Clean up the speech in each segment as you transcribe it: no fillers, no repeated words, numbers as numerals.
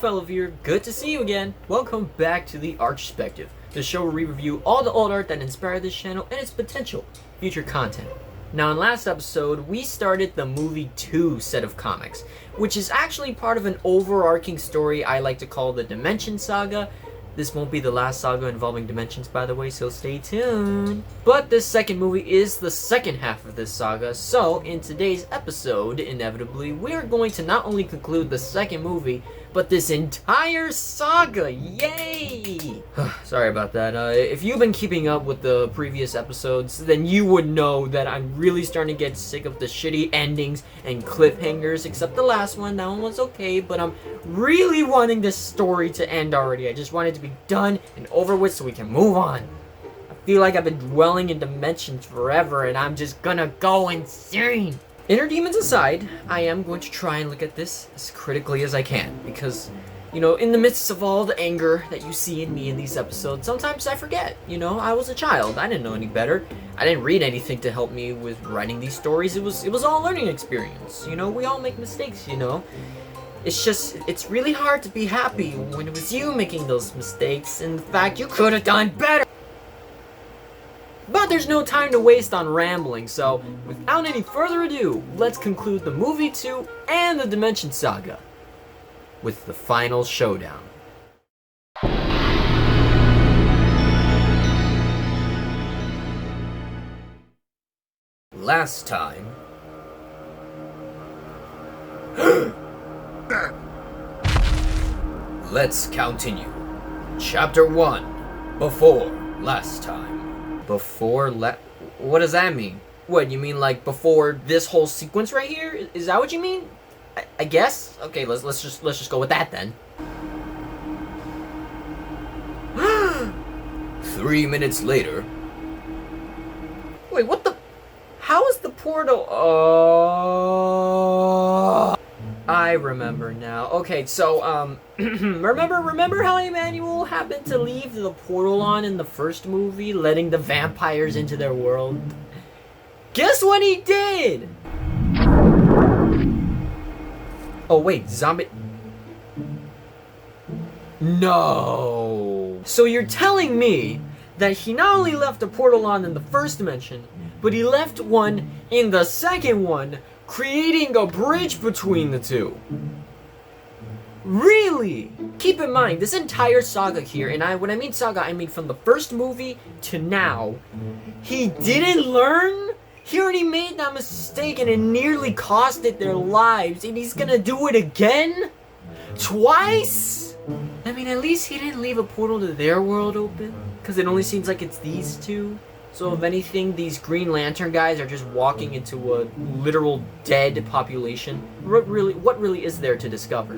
fellow viewer, good to see you again. Welcome back to the Artrospective, the show where we review all the old art that inspired this channel and its potential future content. Now, in last episode, we started the movie 2 set of comics, which is actually part of an overarching story I like to call the Dimension Saga. This won't be the last saga involving dimensions, by the way, so stay tuned. But this second movie is the second half of this saga, so in today's episode, inevitably, we are going to not only conclude the second movie, but this entire saga! Yay! Sorry about that. If you've been keeping up with the previous episodes, then you would know that I'm really starting to get sick of the shitty endings and cliffhangers, except the last one. That one was okay, but I'm really wanting this story to end already. I just want it to be done and over with so we can move on. I feel like I've been dwelling in dimensions forever and I'm just gonna go insane. Inner demons aside, I am going to try and look at this as critically as I can because, you know, in the midst of all the anger that you see in me in these episodes, sometimes I forget. You know, I was a child. I didn't know any better. I didn't read anything to help me with writing these stories. It was all a learning experience. You know, we all make mistakes, you know. It's really hard to be happy when it was you making those mistakes. In fact, you could have done better. But there's no time to waste on rambling, so without any further ado, let's conclude the movie 2 and the Dimension Saga with the final showdown. Last time... Let's continue. Chapter 1. Before last time. What does that mean? What, you mean like before this whole sequence right here? Is that what you mean? I guess? Okay, let's just go with that then. 3 minutes later. Wait, what the? How is the portal? Oh, I remember now. Okay, so remember how Emmanuel happened to leave the portal on in the first movie, letting the vampires into their world? Guess what he did? Oh wait, zombie. No. So you're telling me that he not only left the portal on in the first dimension, but he left one in the second one, creating a bridge between the two. Really? Keep in mind, this entire saga here, and when I mean saga, I mean from the first movie to now, he didn't learn? He already made that mistake and it nearly costed their lives, and he's gonna do it again? Twice? I mean, at least he didn't leave a portal to their world open, because it only seems like it's these two. So if anything, these Green Lantern guys are just walking into a literal dead population. What really is there to discover?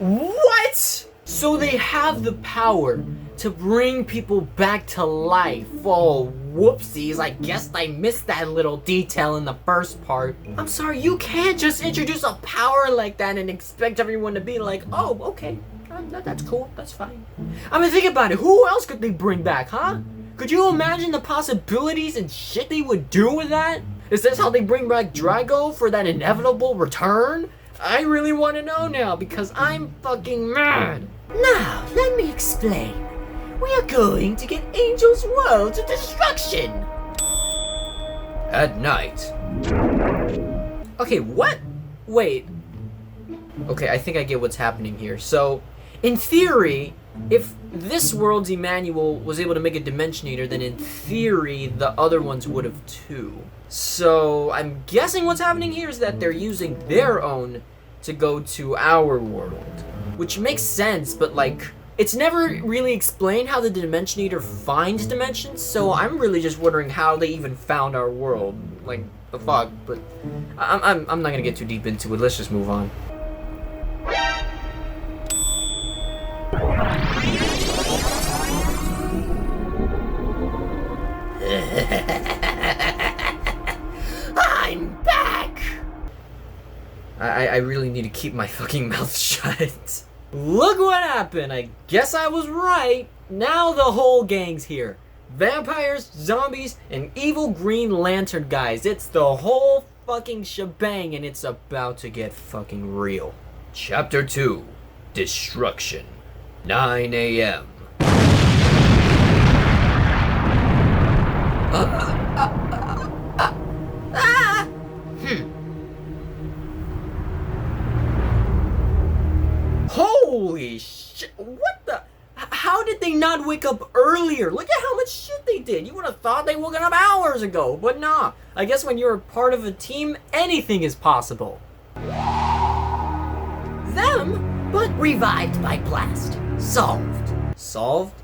What? So they have the power to bring people back to life. Oh, whoopsies, I guess I missed that little detail in the first part. I'm sorry, you can't just introduce a power like that and expect everyone to be like, oh, okay, that's cool, that's fine. I mean, think about it, who else could they bring back, huh? Could you imagine the possibilities and shit they would do with that? Is this how they bring back Drago for that inevitable return? I really want to know now, because I'm fucking mad. Now, let me explain. We are going to get Angel's world to destruction! At night. Okay, what? Wait. Okay, I think I get what's happening here. So, in theory, if this world's Emmanuel was able to make a Dimensionator, then in theory, the other ones would have too. So, I'm guessing what's happening here is that they're using their own to go to our world. Which makes sense, but like, it's never really explained how the Dimensionator finds dimensions, so I'm really just wondering how they even found our world. Like, the fuck, but I'm not gonna get too deep into it, let's just move on. I'm back! I really need to keep my fucking mouth shut. Look what happened. I guess I was right. Now the whole gang's here. Vampires, zombies, and evil Green Lantern guys. It's the whole fucking shebang, and it's about to get fucking real. Chapter 2. Destruction. 9 a.m. Holy shit, what the? How did they not wake up earlier? Look at how much shit they did. You would have thought they woke up hours ago, but nah. I guess when you're a part of a team, anything is possible. Them, but revived by blast. Solved. Solved?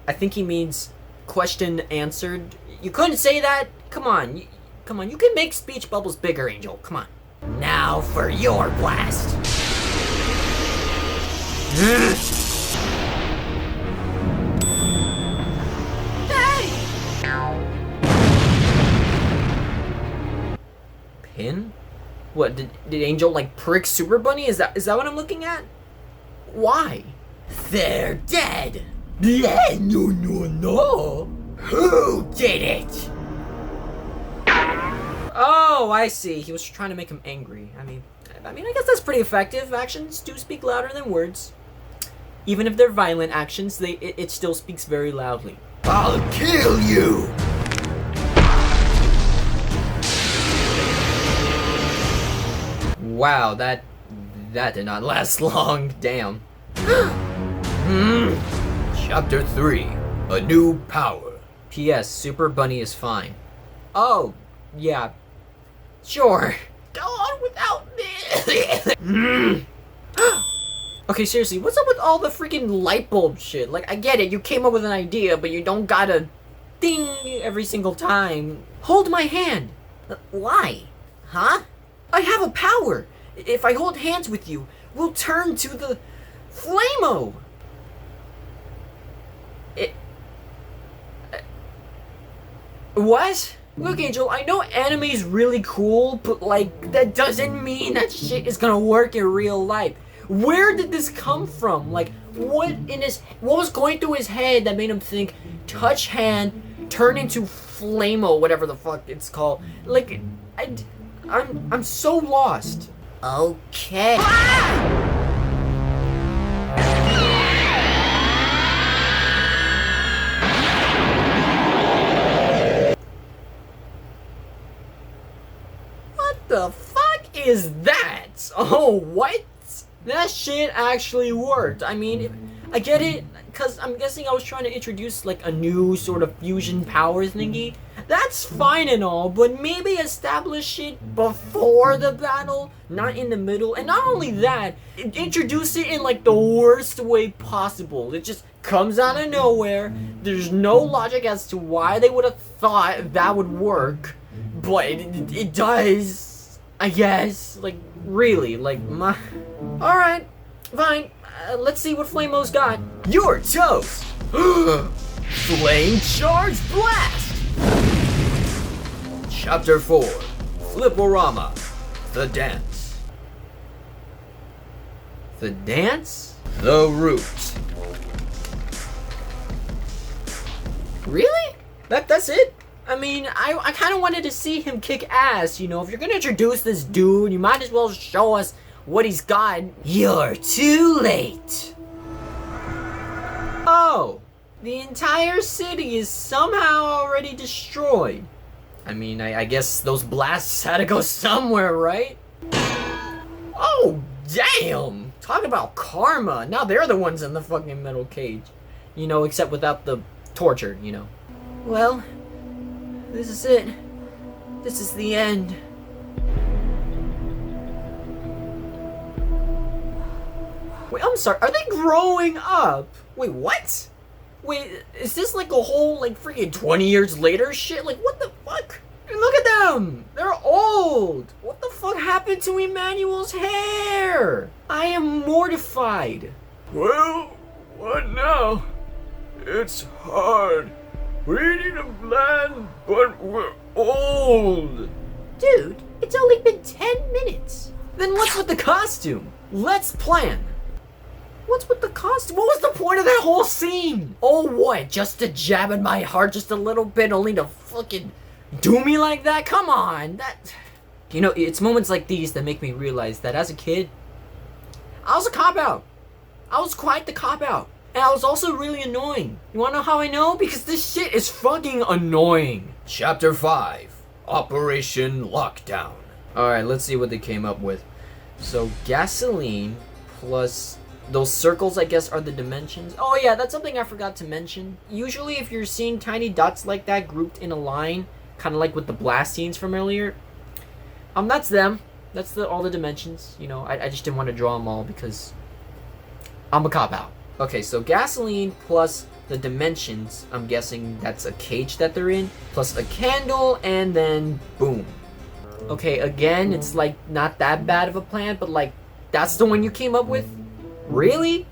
I think he means question answered. You couldn't say that? Come on, come on, you can make speech bubbles bigger, Angel. Come on. Now for your blast. Pin? What, did Angel like prick Super Bunny? Is that what I'm looking at? Why? They're dead. No. Who did it? Oh, I see. He was trying to make him angry. I mean, I guess that's pretty effective. Actions do speak louder than words. Even if they're violent actions, it still speaks very loudly. I'll kill you. Wow, that did not last long. Damn. Chapter 3. A new power. P.S. Super Bunny is fine. Oh, yeah. Sure. Go on without me. Okay, seriously, what's up with all the freaking light bulb shit? Like, I get it, you came up with an idea, but you don't gotta ding every single time. Hold my hand. Why? Huh? I have a power. If I hold hands with you, we'll turn to the Flamo. What? Look, Angel, I know anime's really cool, but like, that doesn't mean that shit is gonna work in real life. Where did this come from? Like, what was going through his head that made him think touch hand, turn into Flamo, whatever the fuck it's called? Like, I'm so lost. Okay. What the fuck is that? Oh, what? That shit actually worked. I mean, I get it, because I'm guessing I was trying to introduce like a new sort of fusion power thingy. That's fine and all, but maybe establish it before the battle, not in the middle. And not only that, introduce it in like the worst way possible. It just comes out of nowhere. There's no logic as to why they would have thought that would work, but it does, I guess. Like, really, like, my... Alright, fine. Let's see what Flamo's got. You're toast! Flame Charge Blast! Chapter 4. Fliporama. The Dance. The Dance? The Root. Really? That's it? I mean, I kind of wanted to see him kick ass, you know. If you're gonna introduce this dude, you might as well show us what he's got. You're too late. Oh, the entire city is somehow already destroyed. I mean, I guess those blasts had to go somewhere, right? Oh, damn! Talk about karma. Now they're the ones in the fucking metal cage. You know, except without the torture, you know. Well, this is it. This is the end. Wait, I'm sorry. Are they growing up? Wait, what? Wait, is this like a whole, like, freaking 20 years later shit? Like, what the fuck? Look at them! They're old! What the fuck happened to Emmanuel's hair? I am mortified. Well, what now? It's hard. We need a plan, but we're old. Dude, it's only been 10 minutes. Then what's with the costume? Let's plan. What's with the costume? What was the point of that whole scene? Oh, what? Just to jab at my heart just a little bit, only to fucking do me like that? Come on. You know, it's moments like these that make me realize that as a kid, I was a cop-out. I was quite the cop-out. And I was also really annoying. You wanna know how I know? Because this shit is fucking annoying. Chapter 5, Operation Lockdown. Alright, let's see what they came up with. So, gasoline plus those circles, I guess, are the dimensions. Oh yeah, that's something I forgot to mention. Usually if you're seeing tiny dots like that grouped in a line, kind of like with the blast scenes from earlier, that's them. That's all the dimensions. You know, I just didn't want to draw them all because I'm a cop-out. Okay, so gasoline plus the dimensions, I'm guessing that's a cage that they're in, plus a candle, and then boom. Okay, again, it's like not that bad of a plan, but like, that's the one you came up with? Really?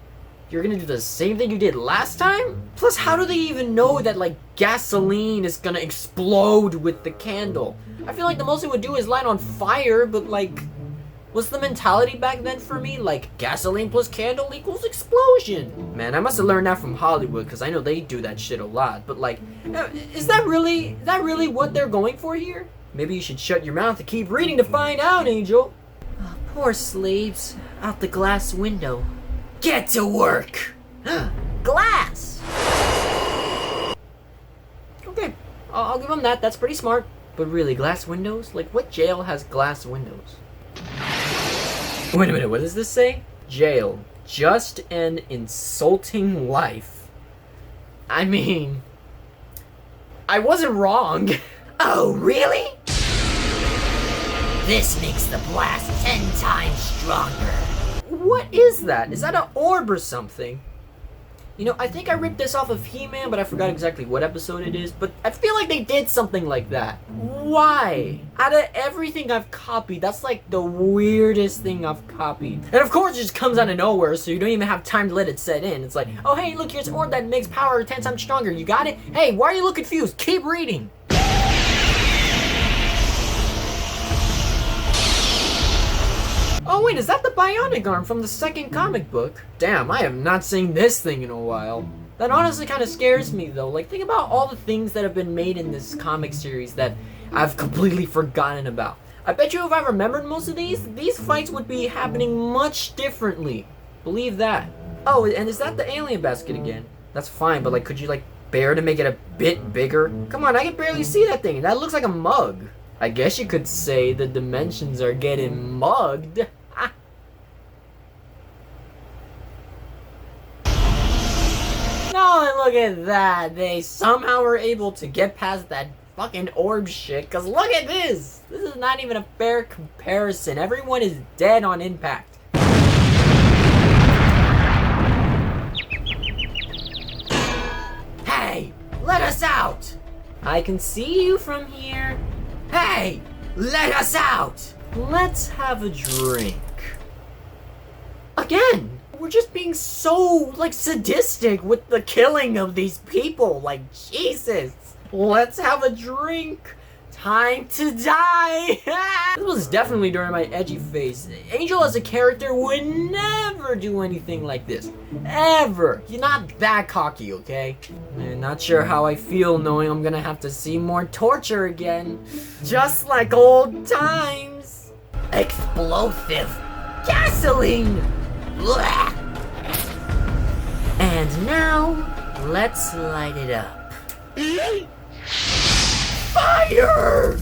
You're gonna do the same thing you did last time? Plus, how do they even know that like gasoline is gonna explode with the candle? I feel like the most it would do is light on fire, but like, what's the mentality back then for me? Like, gasoline plus candle equals explosion. Man, I must have learned that from Hollywood, because I know they do that shit a lot. But like, is that really what they're going for here? Maybe you should shut your mouth and keep reading to find out, Angel. Oh, poor slaves. Out the glass window. Get to work! Glass! Okay, I'll give them that. That's pretty smart. But really, glass windows? Like, what jail has glass windows? Wait a minute, what does this say? Jail. Just an insulting life. I mean, I wasn't wrong. Oh, really? This makes the blast 10 times stronger. What is that? Is that an orb or something? You know, I think I ripped this off of He-Man, but I forgot exactly what episode it is. But I feel like they did something like that. Why? Out of everything I've copied, that's like the weirdest thing I've copied. And of course it just comes out of nowhere, so you don't even have time to let it set in. It's like, oh hey, look, here's an orb that makes power 10 times stronger. You got it? Hey, why are you looking confused? Keep reading. Oh wait, is that the bionic arm from the second comic book? Damn, I have not seen this thing in a while. That honestly kind of scares me though. Like, think about all the things that have been made in this comic series that I've completely forgotten about. I bet you if I remembered most of these fights would be happening much differently. Believe that. Oh, and is that the alien basket again? That's fine, but like, could you like bear to make it a bit bigger? Come on, I can barely see that thing. That looks like a mug. I guess you could say the dimensions are getting mugged. No, and look at that. They somehow were able to get past that fucking orb shit. Cause look at this. This is not even a fair comparison. Everyone is dead on impact. Hey, let us out! I can see you from here. Hey, let us out! Let's have a drink. Again, we're just being so, like, sadistic with the killing of these people. Like, Jesus. Let's have a drink. Time to die. This was definitely during my edgy phase. Angel as a character would never do anything like this. Ever. He's not that cocky, okay? I'm not sure how I feel knowing I'm gonna have to see more torture again. Just like old times. Explosive. Gasoline! Blah. And now, let's light it up. Fire!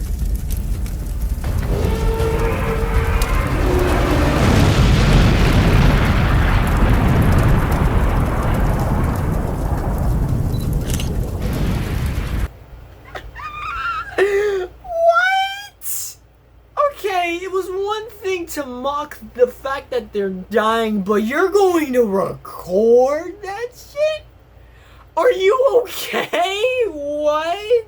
Okay, it was one thing to mock the fact that they're dying, but you're going to record that shit? Are you okay? What?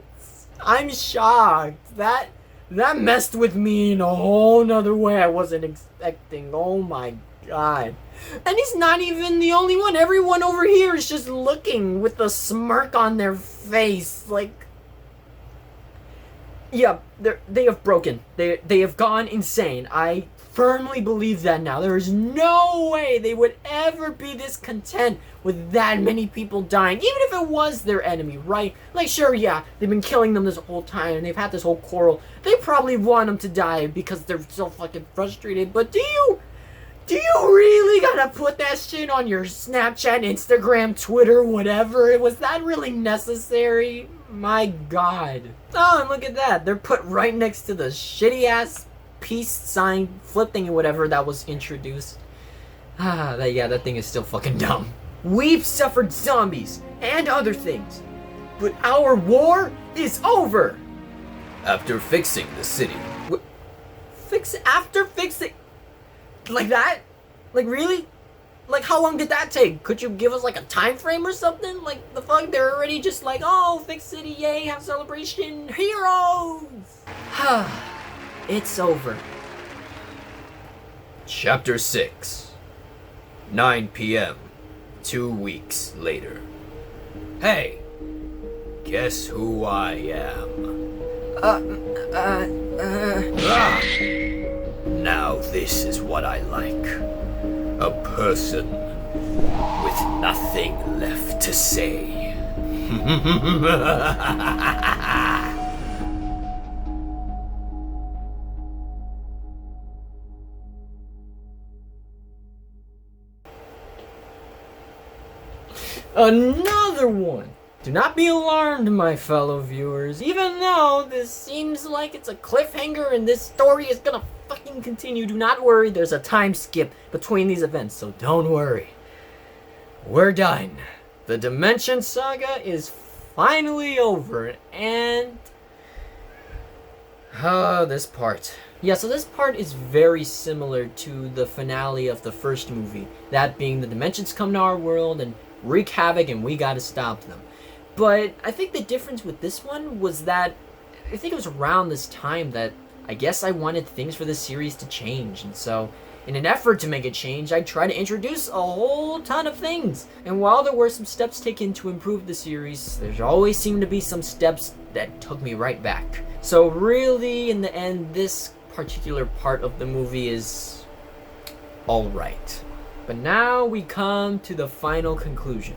I'm shocked. That messed with me in a whole nother way I wasn't expecting. Oh my god. And he's not even the only one. Everyone over here is just looking with a smirk on their face. Like, yeah, they have broken. They have gone insane. I firmly believe that now. There is no way they would ever be this content with that many people dying, even if it was their enemy, right? Like, sure, yeah, they've been killing them this whole time, and they've had this whole quarrel. They probably want them to die because they're so fucking frustrated, but do you really gotta put that shit on your Snapchat, Instagram, Twitter, whatever? Was that really necessary? My God. Oh, and look at that. They're put right next to the shitty-ass peace sign flip thing or whatever that was introduced. That thing is still fucking dumb. We've suffered zombies and other things, but our war is over. After fixing the city. After fixing... Like that? Like, really? Like, how long did that take? Could you give us, like, a time frame or something? Like, the fuck? They're already just like, oh, fix city, yay, have celebration, heroes! It's over. Chapter 6. 9 p.m. 2 weeks later. Hey, guess who I am? Now this is what I like. A person with nothing left to say. Another one! Do not be alarmed, my fellow viewers, even though this seems like it's a cliffhanger and this story is gonna fucking continue. Do not worry, there's a time skip between these events, so don't worry. We're done. The Dimension Saga is finally over, and... this part. Yeah, so this part is very similar to the finale of the first movie. That being the dimensions come to our world and wreak havoc and we gotta stop them. But I think the difference with this one was that I think it was around this time that I guess I wanted things for this series to change, and so in an effort to make a change, I tried to introduce a whole ton of things. And while there were some steps taken to improve the series, there's always seemed to be some steps that took me right back. So really, in the end, this particular part of the movie is alright. But now we come to the final conclusion.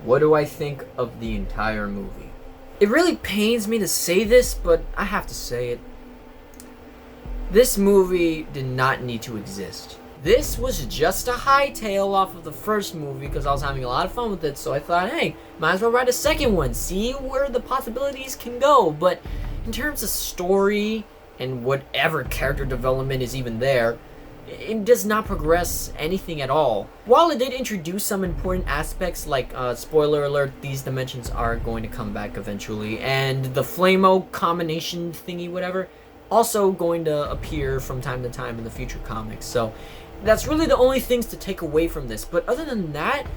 What do I think of the entire movie? It really pains me to say this, but I have to say it. This movie did not need to exist. This was just a hightail off of the first movie because I was having a lot of fun with it, so I thought, hey, might as well write a second one, see where the possibilities can go. But in terms of story and whatever character development is even there, it does not progress anything at all. While it did introduce some important aspects, like, spoiler alert, these dimensions are going to come back eventually, and the Flamo combination thingy, whatever, also going to appear from time to time in the future comics. So that's really the only things to take away from this. But other than that,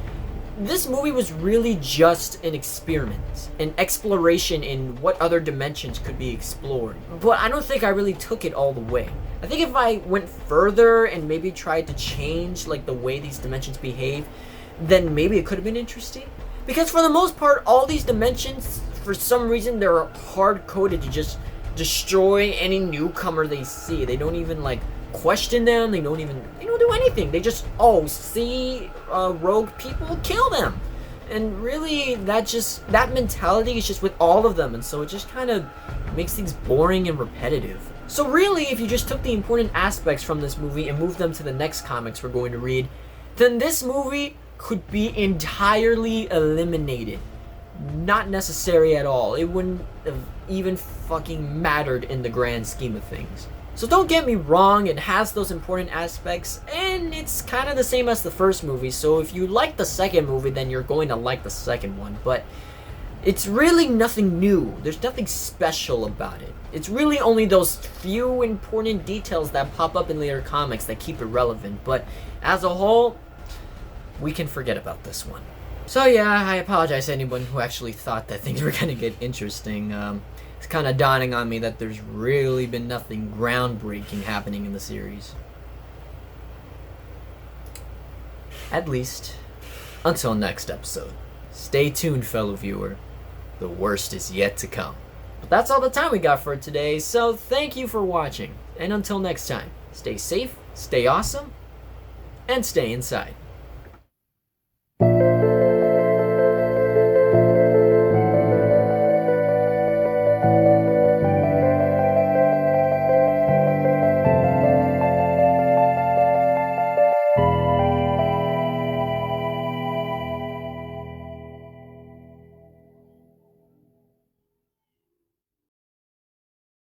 this movie was really just an experiment, an exploration in what other dimensions could be explored. But I don't think I really took it all the way. I think if I went further and maybe tried to change like the way these dimensions behave, then maybe it could have been interesting. Because for the most part, all these dimensions, for some reason, they're hard-coded to just destroy any newcomer they see. They don't even like question them. They don't do anything. They just see rogue people, kill them. And really, that mentality is just with all of them, and so it just kind of makes things boring and repetitive. So really, if you just took the important aspects from this movie and moved them to the next comics we're going to read, then this movie could be entirely eliminated. Not necessary at all. It wouldn't have even fucking mattered in the grand scheme of things. So don't get me wrong, it has those important aspects, and it's kind of the same as the first movie, so if you like the second movie, then you're going to like the second one, but it's really nothing new. There's nothing special about it. It's really only those few important details that pop up in later comics that keep it relevant, but as a whole, we can forget about this one. So yeah, I apologize to anyone who actually thought that things were going to get interesting. It's kind of dawning on me that there's really been nothing groundbreaking happening in the series. At least, until next episode. Stay tuned, fellow viewer. The worst is yet to come. But that's all the time we got for today, so thank you for watching. And until next time, Stay safe, stay awesome, and stay inside.